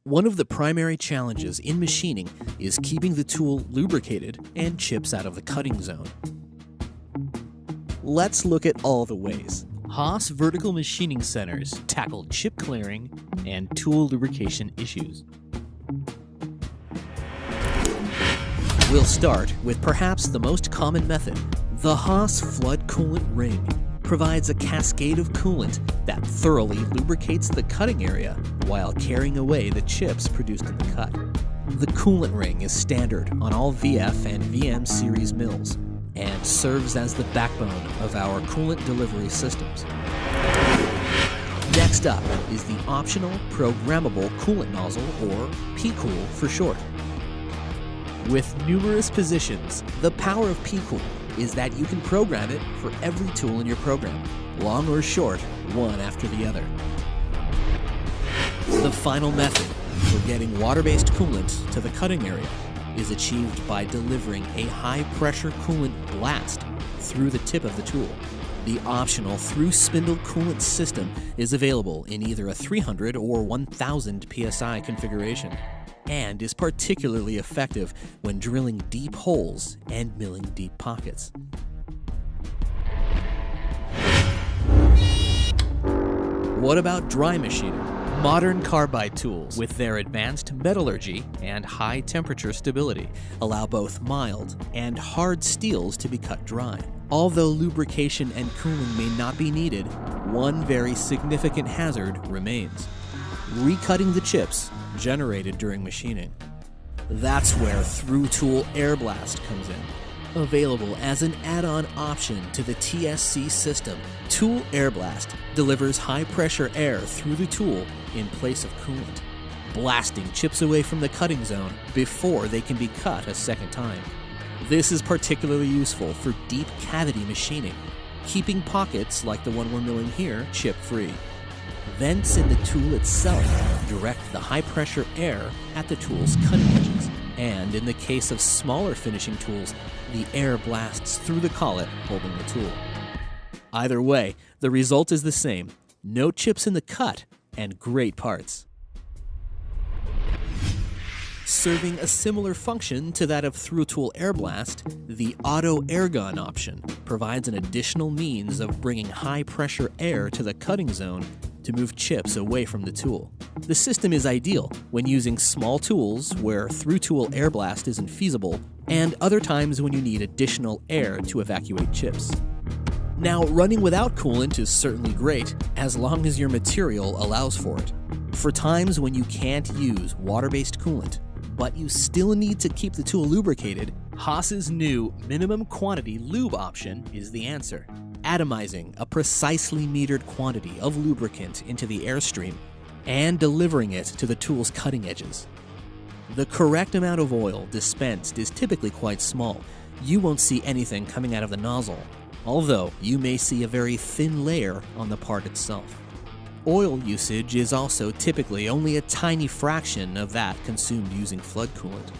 One of the primary challenges in machining is keeping the tool lubricated and chips out of the cutting zone. Let's look at all the ways Haas vertical machining centers tackle chip clearing and tool lubrication issues. We'll start with perhaps the most common method. The Haas flood coolant ring provides a cascade of coolant that thoroughly lubricates the cutting area while carrying away the chips produced in the cut. The coolant ring is standard on all VF and VM series mills and serves as the backbone of our coolant delivery systems. Next up is the optional programmable coolant nozzle, or P-Cool for short. With numerous positions, the power of P-Cool is that you can program it for every tool in your program, long or short, one after the other. The final method for getting water-based coolant to the cutting area is achieved by delivering a high-pressure coolant blast through the tip of the tool. The optional through-spindle coolant system is available in either a 300 or 1000 psi configuration, and is particularly effective when drilling deep holes and milling deep pockets. What about dry machining? Modern carbide tools, with their advanced metallurgy and high temperature stability, allow both mild and hard steels to be cut dry. Although lubrication and cooling may not be needed, one very significant hazard remains: recutting the chips generated during machining. That's where through-tool air blast comes in. Available as an add-on option to the TSC system, Tool Air Blast delivers high-pressure air through the tool in place of coolant, blasting chips away from the cutting zone before they can be cut a second time. This is particularly useful for deep cavity machining, keeping pockets like the one we're milling here chip-free. Vents in the tool itself direct the high-pressure air at the tool's cutting edges, and in the case of smaller finishing tools, the air blasts through the collet holding the tool. Either way, the result is the same: no chips in the cut and great parts. Serving a similar function to that of through-tool air blast, the auto air gun option provides an additional means of bringing high-pressure air to the cutting zone to move chips away from the tool. The system is ideal when using small tools where through-tool air blast isn't feasible, and other times when you need additional air to evacuate chips. Now, running without coolant is certainly great, as long as your material allows for it. For times when you can't use water-based coolant, but you still need to keep the tool lubricated, Haas's new minimum quantity lube option is the answer, atomizing a precisely metered quantity of lubricant into the airstream and delivering it to the tool's cutting edges. The correct amount of oil dispensed is typically quite small. You won't see anything coming out of the nozzle, although you may see a very thin layer on the part itself. Oil usage is also typically only a tiny fraction of that consumed using flood coolant.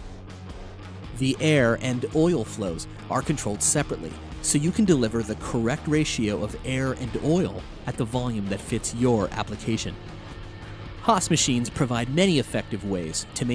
The air and oil flows are controlled separately, so you can deliver the correct ratio of air and oil at the volume that fits your application. Haas machines provide many effective ways to